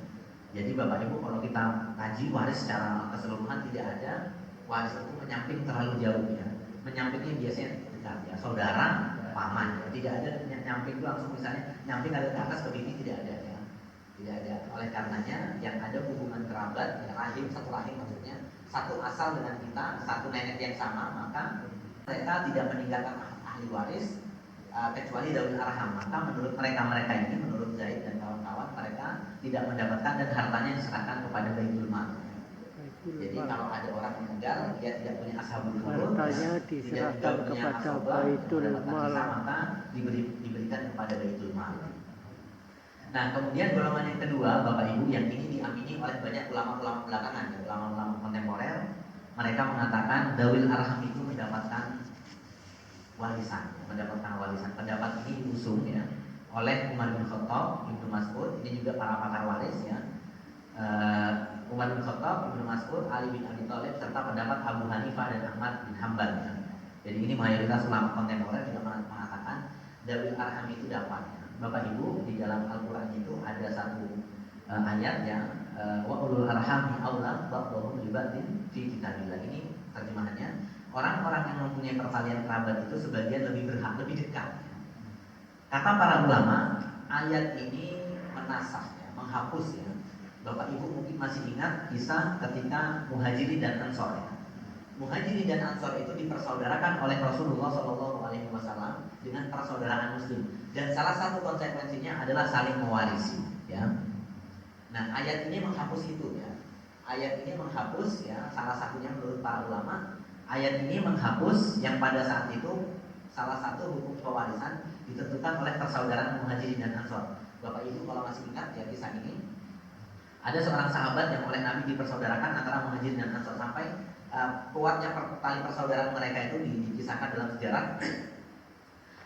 Jadi Bapak Ibu kalau kita kaji waris secara keseluruhan, tidak ada waris itu menyamping terlalu jauh ya. Menyampingnya biasanya dekat ya, saudara, paman ya. Tidak ada nyamping itu langsung, misalnya nyamping ada ke atas ke bibi, tidak ada ya. Tidak ada. Oleh karenanya yang ada hubungan kerabat ya, rahim, satu rahim maksudnya, satu asal dengan kita, satu nenek yang sama, maka mereka tidak meninggalkan ahli waris kecuali dawil arham. Maka menurut mereka ini, menurut Zaid dan kawan-kawan, mereka tidak mendapatkan dan hartanya diserahkan kepada Baitul Mal. Jadi kalau ada orang meninggal, dia tidak punya ashabul furud, hartanya diserahkan kepada Baitul Mal, maka diberikan kepada Baitul Mal. Nah, kemudian golongan yang kedua, Bapak Ibu, yang ini diamini oleh banyak ulama-ulama belakangan, ya, ulama-ulama kontemporer. Mereka mengatakan dawil arham itu mendapatkan warisan. Pendapat ini diusung ya oleh Umar bin Khattab, Ibnu Mas'ud, ini juga para pakar waris ya. Umar bin Khattab, Ibnu Mas'ud, Ali bin Abi Thalib, serta pendapat Abu Hanifah dan Ahmad bin Hanbal ya. Jadi ini mayoritas ulama kontemporer juga mengatakan dawil arham itu dapat. Bapak Ibu, di dalam Al-Qur'an itu ada satu ayat yang wa ulul arhami aula ba'dhum li ba'din fi kitabillah. Ini terjemahannya, orang-orang yang mempunyai pertalian kerabat itu sebagian lebih berhak, lebih dekat. Kata para ulama, ayat ini menasakh ya, menghapus ya. Bapak Ibu mungkin masih ingat kisah ketika Muhajirin dan Ansor ya. Muhajirin dan Ansor itu dipersaudarakan oleh Rasulullah SAW dengan persaudaraan Muslim, dan salah satu konsekuensinya adalah saling mewarisi. Ya. Nah, ayat ini menghapus itu ya. Ayat ini menghapus ya. Salah satunya menurut para ulama, ayat ini menghapus yang pada saat itu salah satu hukum pewarisan ditentukan oleh persaudaraan Muhajirin dan Ansor. Bapak Ibu kalau masih ingat ya kisah ini, ada seorang sahabat yang oleh Nabi dipersaudarakan antara Muhajirin dan Ansor, sampai kuatnya tali persaudaraan mereka itu dikisahkan dalam sejarah.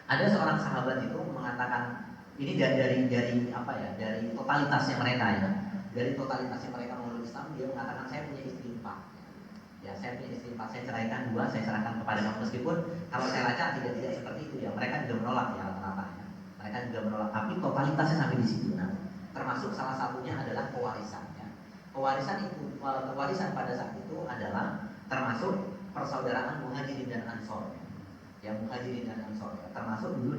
Ada seorang sahabat itu mengatakan Ini dari apa ya? Dari totalitasnya mereka ya. Dari totalitasnya mereka memeluk Islam, dia mengatakan saya punya istri 4. Ya, saya punya istri 4, saya ceraikan 2, saya serahkan kepada kamu. Meskipun kalau saya baca tidak seperti itu ya. Mereka juga menolak ya rata-rata ya. Mereka juga menolak, tapi totalitasnya sampai di situ. Nah, termasuk salah satunya adalah pewarisan ya. Pewarisan pada saat itu adalah termasuk persaudaraan Muhajirin dan Ansor. Ya, Muhajirin dan Ansor. Ya. Termasuk dulu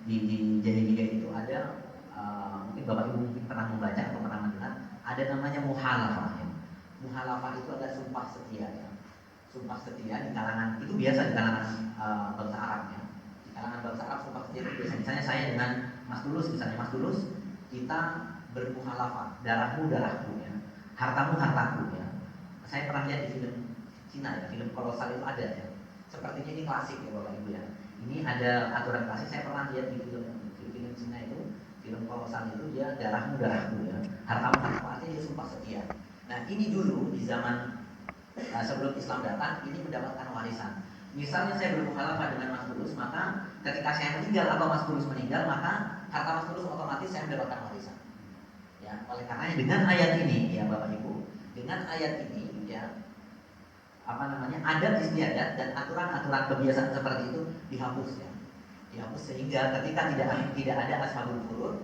di jahiliyah itu ada mungkin Bapak Ibu mungkin pernah membaca atau pernah mendengar ada namanya muhalafah ya. Muhalafah itu adalah sumpah setia ya. Sumpah setia di kalangan itu biasa di kalangan bangsa Arab ya. Di kalangan bangsa Arab sumpah setia itu biasa. Misalnya saya dengan Mas Tulus, misalnya Mas Tulus, kita bermuhalafah, darahmu darahku ya, hartamu hartaku ya. Saya pernah lihat di film Cina ya, film kolosal itu ada ya. Sepertinya ini klasik ya Bapak Ibu ya. Ini ada aturan klasik, saya pernah lihat di film Cina itu, film kolosal itu dia darahmu darahku ya, hartamu hartaku, artinya dia sumpah setia. Nah ini dulu di zaman sebelum Islam datang, ini mendapatkan warisan. Misalnya saya bermukhalafah dengan Mas Tulus, maka ketika saya meninggal atau Mas Tulus meninggal, maka harta Mas Tulus otomatis saya mendapatkan warisan. Ya, oleh karenanya dengan ayat ini ya Bapak Ibu, dengan ayat ini ya adat istiadat dan aturan-aturan kebiasaan seperti itu dihapus ya. Dihapus sehingga ketika tidak ada ashabul furud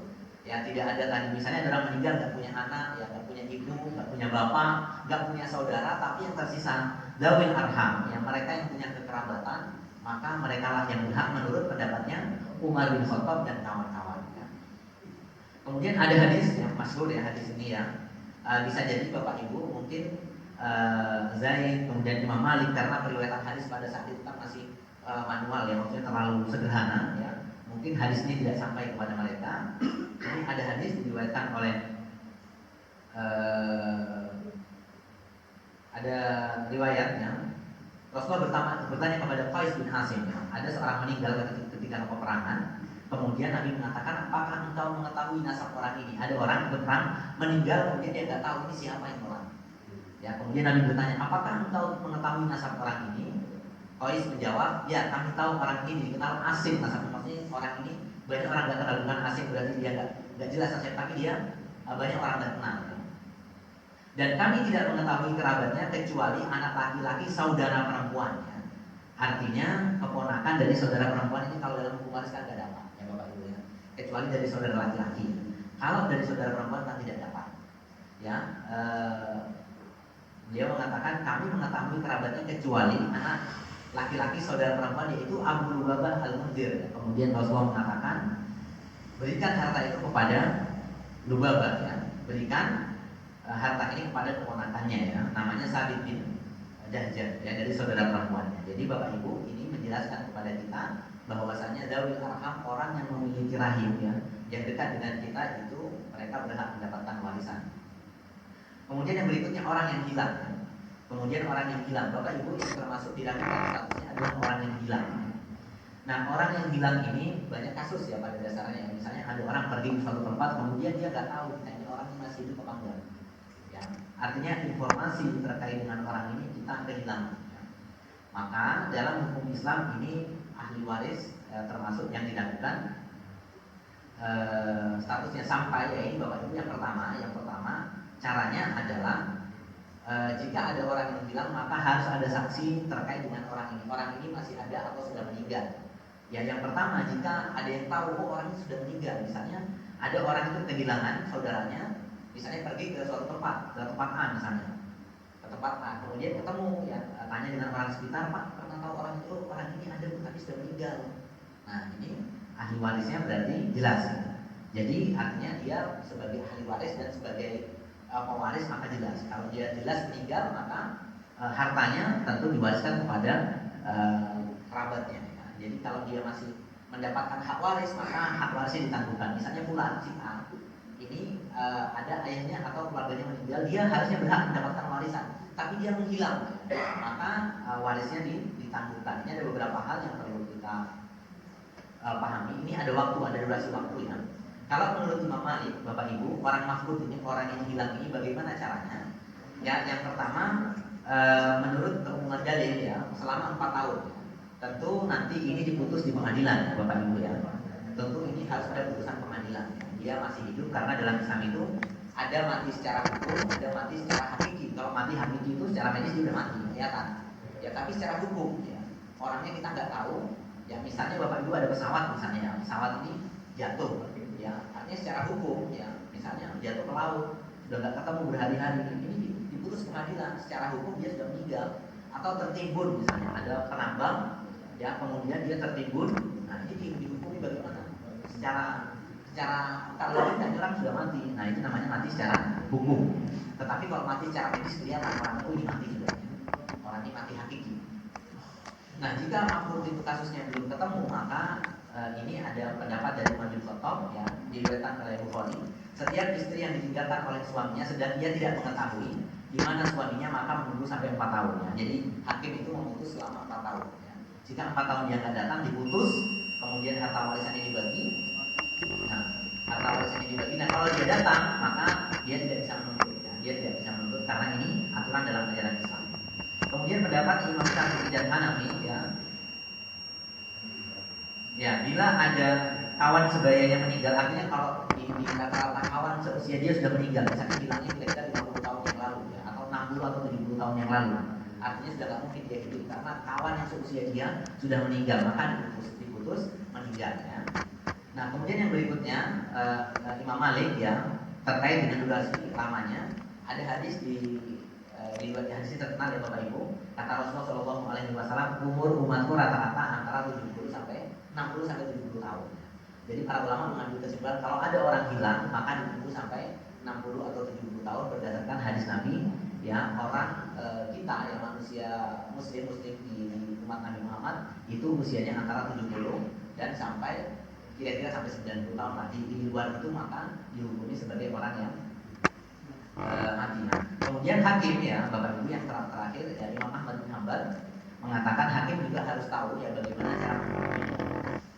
ya, tidak ada tadi misalnya orang meninggal nggak punya anak ya, nggak punya ibu, nggak punya bapak, nggak punya saudara, tapi yang tersisa zawil arham yang mereka yang punya kekerabatan, maka mereka lah yang berhak menurut pendapatnya Umar bin Khattab dan kawan-kawan ya. Kemudian ada hadis yang masyhur ya, hadis ini ya bisa jadi Bapak Ibu mungkin Zaid kemudian Imam Malik, karena periwayatan hadis pada saat itu kan masih manual ya, maksudnya terlalu sederhana ya, mungkin hadis ini tidak sampai kepada mereka. Ini ada hadis diriwayatkan oleh ada riwayatnya Rasulullah bertanya kepada Qais bin Hasim ya, ada seorang meninggal ketika peperangan. Kemudian Nabi mengatakan, apakah engkau mengetahui nasab orang ini? Ada orang berperang meninggal, kemudian dia nggak tahu ini siapa yang orang. Ya, kemudian Nabi bertanya, apakah engkau mengetahui nasab orang ini? Qais menjawab, ya kami tahu orang ini dikenal asing nasabnya. Maksudnya orang ini banyak orang nggak kenal, dengan asing berarti dia nggak jelas nasabnya, tapi dia banyak orang nggak kenal. Dan kami tidak mengetahui kerabatnya kecuali anak laki-laki saudara perempuannya. Artinya keponakan dari saudara perempuan ini kalau dalam hukum waris kan nggak dapat ya Bapak Ibu ya, kecuali dari saudara laki-laki. Kalau dari saudara perempuan kan tidak dapat. Ya, dia mengatakan kami mengetahui kerabatnya kecuali anak laki-laki saudara perempuan yaitu Abu Lubabah al-Munzir. Kemudian Rasulullah mengatakan berikan harta itu kepada Lubabah ya, berikan harta ini kepada keponakannya ya, namanya Sabit bin Dahjan ya, dari saudara perempuannya. Jadi Bapak Ibu ini menjelaskan kepada kita bahwasanya zawil arham, orang yang memiliki rahim ya, yang dekat dengan kita itu mereka berhak mendapatkan warisan. Kemudian yang berikutnya orang yang hilang. Kemudian orang yang hilang, Bapak Ibu ini termasuk diragukan statusnya adalah orang yang hilang. Nah orang yang hilang ini banyak kasus ya pada dasarnya. Misalnya ada orang pergi ke suatu tempat, kemudian dia nggak tahu kita ini orang ini masih hidup apa enggak. Ya, artinya informasi terkait dengan orang ini kita kehilangan. Ya. Maka dalam hukum Islam ini ahli waris termasuk yang dilakukan statusnya sampai ya ini Bapak Ibu yang pertama caranya adalah jika ada orang yang hilang maka harus ada saksi terkait dengan orang ini. Orang ini masih ada atau sudah meninggal. Ya, yang pertama jika ada yang tahu orang ini sudah meninggal, misalnya ada orang itu kehilangan saudaranya, misalnya pergi ke suatu tempat, ke tempat A misalnya, ke tempat A, kemudian ketemu ya, tanya dengan orang sekitar, Pak pernah tahu orang itu, orang ini ada tapi sudah meninggal. Nah ini ahli warisnya berarti jelas. Jadi artinya dia sebagai ahli waris dan sebagai pewaris maka jelas. Kalau dia jelas meninggal maka hartanya tentu diwariskan kepada kerabatnya. Nah, jadi kalau dia masih mendapatkan hak waris maka hak warisnya ditangguhkan. Misalnya fulan si A ini ada ayahnya atau keluarganya meninggal, dia harusnya berhak mendapatkan warisan, tapi dia menghilang, maka warisnya ditangguhkan. Ini ada beberapa hal yang perlu kita pahami. Ini ada waktu, ada durasi waktu ya. Kalau menurut Imam Malik, Bapak Ibu, orang mafqud ini, orang yang hilang ini bagaimana caranya? Ya, yang pertama menurut keumuman dalil ya, selama 4 tahun. Tentu nanti ini diputus di pengadilan, Bapak Ibu ya. tentu ini harus ada putusan pengadilan. Dia masih hidup karena dalam Islam itu ada mati secara hukum, ada mati secara hakiki. Kalau mati hakiki itu secara medis dia udah mati, kelihatan. Ya, tapi secara hukum, ya, orangnya kita nggak tahu. Ya, misalnya bapak ibu ada pesawat, misalnya pesawat ini jatuh, ya, artinya secara hukum, ya, misalnya jatuh ke laut, sudah nggak ketemu berhari-hari, ini diputus pengadilan. Secara hukum dia sudah meninggal, atau tertimbun, misalnya ada penambang, ya, kemudian dia tertimbun. Nah, ini dihukumi bagaimana? Secara kalau kita orang sudah mati, nah itu namanya mati secara hukum. Tetapi kalau mati secara medis kelihatan orang ini mati juga, orang ini mati hakiki. Nah, jika makhluk itu kasusnya belum ketemu, maka ini ada pendapat dari Imam bin Khattab, ya, diriwayatkan oleh Bukhari. Setiap istri yang ditinggalkan oleh suaminya sedang dia tidak mengetahui di mana suaminya, maka menunggu sampai 4 tahun. Ya. Jadi hakim itu memutus selama 4 tahun. Ya. Jika 4 tahun dia nggak datang, diputus, kemudian harta warisan ini dibagi. Nah, harta warisan ini dibagi. Nah, kalau dia datang, maka dia tidak bisa menuntut. Ya. Dia tidak bisa menuntut karena ini aturan dalam ajaran Islam. Kemudian pendapat Imam Syafi'i dan Hanafi, ya, ya, bila ada kawan sebayanya meninggal, artinya kalau di kata kawan seusia dia sudah meninggal, misalnya bilangnya kira-kira 50 tahun yang lalu, ya, atau 60 atau 70 tahun yang lalu, artinya sudah tidak mungkin dia hidup karena kawan yang seusia dia sudah meninggal, maka diputus meninggal. Ya. Nah, kemudian yang berikutnya Imam Malik, ya, terkait dengan durasi lamanya, ada hadis di hadis terkenal, ya Bapak Ibu, kata Rasulullah Shallallahu Alaihi Wasallam, umur umatku rata-rata antara 60 sampai 70 tahun. Jadi para ulama mengambil kesimpulan kalau ada orang hilang maka ditunggu sampai 60 atau 70 tahun berdasarkan hadis Nabi, ya, orang kita yang manusia muslim di umat Nabi Muhammad itu usianya antara 70 dan sampai kira-kira sampai 90 tahun. Nah, di luar itu maka dihukumi sebagai orang yang mati. Kemudian hakim, ya Bapak Ibu, yang terakhir, ya, Imam Ahmad bin Hanbal mengatakan hakim juga harus tahu, ya, bagaimana cara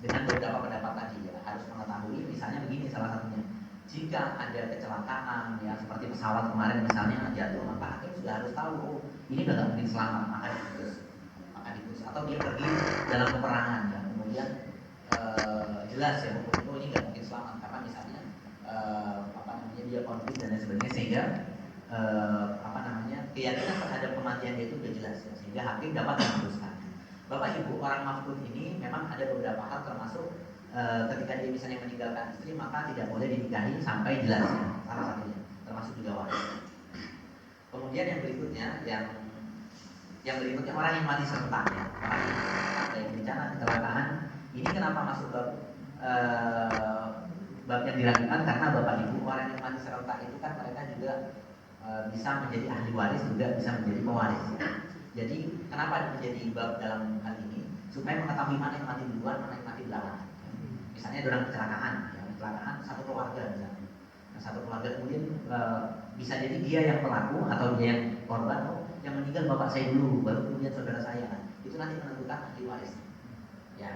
dengan beberapa pendapat tadi, ya, harus mengetahui. Misalnya begini salah satunya, jika ada kecelakaan, ya, seperti pesawat kemarin misalnya jatuh, maka hakim sudah harus tahu, oh, ini udah nggak mungkin selamat, maka diputus. Atau dia pergi dalam peperangan, ya, kemudian jelas, ya, hukum itu ini nggak mungkin selamat karena misalnya dia konflik dan lain sebagainya, sehingga keyakinan terhadap kematian dia itu sudah jelas, ya, sehingga hakim dapat memutuskan. Bapak Ibu, orang mafqud ini memang ada beberapa hal, termasuk ketika dia misalnya meninggalkan istri, maka tidak boleh dinikahi sampai jelas, ya, salah satunya, termasuk juga waris. Kemudian yang berikutnya, orang yang mati serentak, ya, orang yang ada bencana kecelakaan, ini kenapa masuk ke bab yang diragukan? Karena Bapak Ibu, orang yang mati serentak itu kan mereka juga bisa menjadi ahli waris, juga bisa menjadi pewaris. Ya. Jadi kenapa menjadi bab dalam hal ini? Supaya mengetahui mana yang mati duluan, mana yang mati belakangan. Misalnya dalam kecelakaan, ya, kecelakaan satu keluarga misalnya. Nah, satu keluarga kemudian bisa jadi dia yang pelaku atau dia yang korban, yang meninggal bapak saya dulu, baru kemudian saudara saya. Itu nanti menentukan ahli waris. Ya.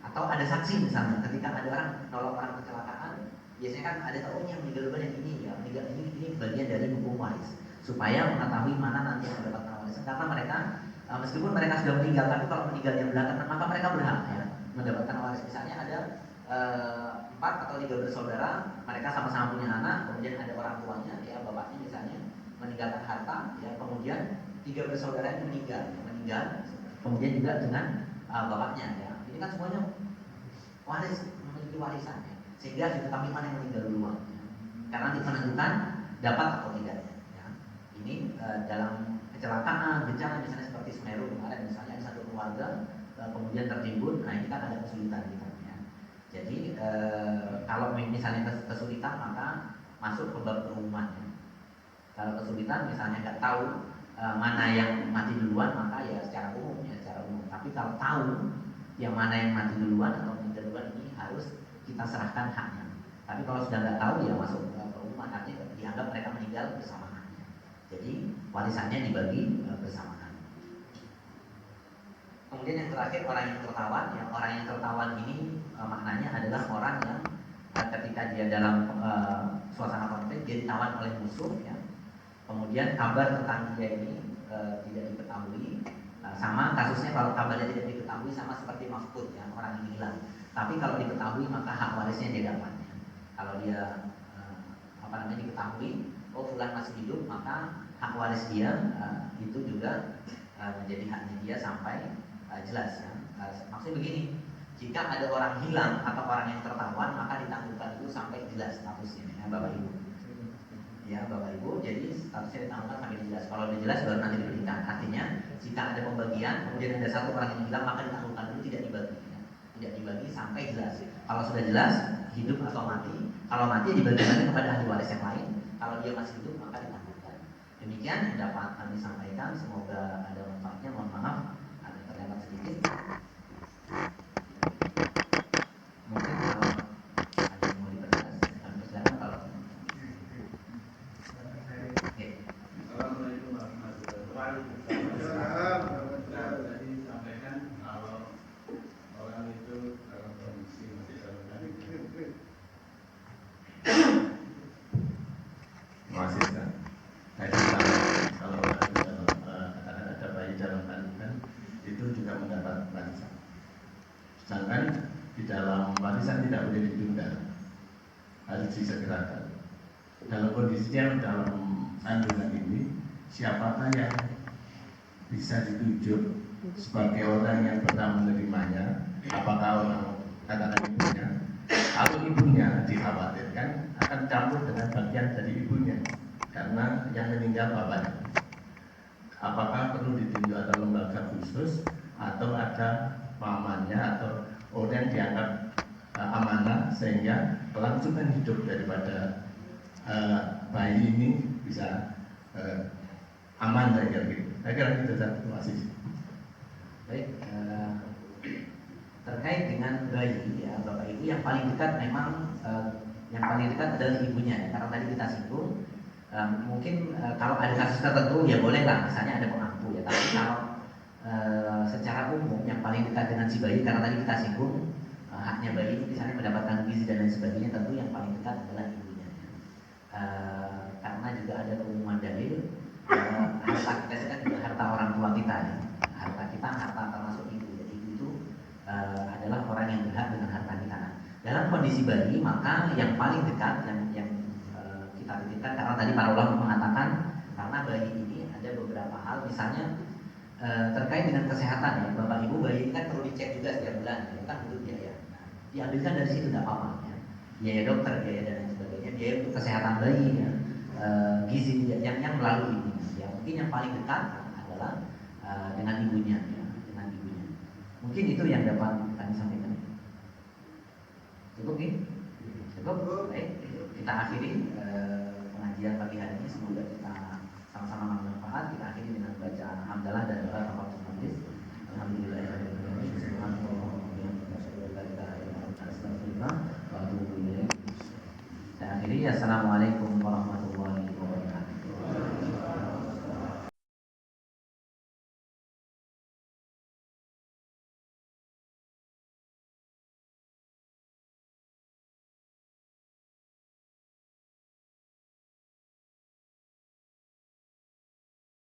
Atau ada saksi misalnya, ketika ada orang nolong orang kecelakaan, biasanya kan ada tahu yang meninggal duluan yang ini, ya, meninggal ini bagian dari hukum waris, supaya mengetahui mana nanti yang mendapatkan warisan. Karena mereka meskipun mereka sudah meninggal, tapi kalau meninggalnya belakangan, maka mereka berhak, ya, mendapatkan waris. Misalnya ada 4 atau 3 bersaudara, mereka sama-sama punya anak, kemudian ada orang tuanya, ya, bapaknya misalnya meninggalkan harta, ya, kemudian 3 bersaudara ini meninggal, kemudian juga dengan bapaknya, ya. Ini kan semuanya waris, memiliki warisan, ya. Sehingga diketahui mana yang meninggal duluan, ya. Karena nanti menentukan dapat atau tidaknya, ya. Ini dalam kecelakaan, bencana misalnya seperti Semeru kemarin, misalnya ada satu keluarga kemudian tertimbun, nah ini kan ada kesulitan kita, ya. Jadi kalau misalnya kesulitan, maka masuk ke bab kerumunan, ya. Kalau kesulitan misalnya nggak tahu mana yang mati duluan, maka ya secara umum, ya, secara umum. Tapi kalau tahu yang mana yang mati duluan atau meninggal duluan, ini harus kita serahkan haknya. Tapi kalau sudah nggak tahu, ya masuk ke umum, artinya dianggap mereka meninggal bersamaan. Jadi warisannya dibagi bersamaan. Kemudian yang terakhir, orang yang tertawan. Ya, orang yang tertawan ini maknanya adalah orang yang ketika dia dalam suasana konflik, dia ditawan oleh musuh, ya. Kemudian kabar tentang dia ini tidak diketahui, Sama kasusnya kalau kabarnya tidak diketahui sama seperti mafqud ya, orang ini hilang. Tapi kalau diketahui maka hak warisnya dia dapat. Ya. Kalau dia diketahui, oh fulan masih hidup, maka hak waris dia itu juga menjadi haknya dia sampai jelas. Ya. Maksudnya begini, jika ada orang hilang atau orang yang tertawan maka ditanggungkan itu sampai jelas statusnya, ya, Bapak Ibu. Ya Bapak Ibu, jadi statusnya ditanggung sampai jelas. Kalau udah jelas baru nanti diberikan. Artinya jika ada pembagian, kemudian ada satu orang yang hilang maka ditanggungkan dulu, tidak dibagi. Ya. Tidak dibagi sampai jelas. Kalau sudah jelas hidup atau mati, kalau mati dibagi lagi kepada ahli waris yang lain. Kalau dia masih hidup maka ditanggungkan. Demikian yang dapat kami sampaikan. Semoga ada manfaatnya. Mohon maaf ada terlewat sedikit. Mungkin kalau ada yang mau diperjelas, kami persilakan kalau. Assalamualaikum warahmatullahi wabarakatuh. Tadi sampaikan kalau orang itu dalam kondisi masih dalam kandungan. Masih kan? Tadi kalau ada bayi dalam kandungan itu juga mendapat warisan. Sedangkan di dalam warisan tidak boleh ditunda, harus disegerakan. Dalam kondisi yang dalam kandungan ini, siapakah yang bisa ditunjuk sebagai orang yang pertama menerimanya? Apakah orang katakan ibunya? Kalau ibunya dikhawatirkan akan campur dengan bagian dari ibunya, karena yang meninggal bapaknya. Apakah perlu ditunjuk atau lembaga khusus atau ada pamannya atau orang yang dianggap amanah sehingga kelangsungan hidup daripada bayi ini bisa aman, saya kira gitu. Saya kira itu satu masih. Baik, terkait dengan bayi ya Bapak Ibu, yang paling dekat memang yang paling dekat adalah ibunya ya. Karena tadi kita singgung mungkin kalau ada kasus tertentu ya boleh lah, misalnya ada pengangku ya. Tapi kalau secara umum yang paling dekat dengan si bayi, karena tadi kita singgung haknya bayi itu misalnya mendapatkan gizi dan lain sebagainya, tentu yang paling dekat adalah ibunya. Karena juga ada keumuman dalil harta kita kan juga harta orang tua kita ya. Harta kita harta termasuk ibu. Jadi ibu itu adalah orang yang berhak dengan harta kita. Dalam kondisi bayi maka yang paling dekat yang kita titipkan, karena tadi para ulama mengatakan karena bayi ini ada beberapa hal, misalnya terkait dengan kesehatan ya Bapak Ibu, bayi ini kan perlu dicek juga setiap bulan, itu kan butuh biaya. Nah, diambilkan dari situ tidak apa-apa ya. Biaya dokter, biaya dan lain sebagainya, biaya untuk kesehatan bayi ya. Gizi yang melalui ini. Ya, mungkin yang paling dekat adalah dengan ibunya ya, dengan ibunya. Mungkin itu yang dapat kami sampaikan. Cukup nih? Cukup? Baik, kita akhiri pengajian pagi hari ini. Semoga kita sama-sama bermanfaat. Kita akhiri dengan bacaan hamdalah dan doa kafatul majlis. Alhamdulillahirabbil alamin. Saya akhiri. Assalamualaikum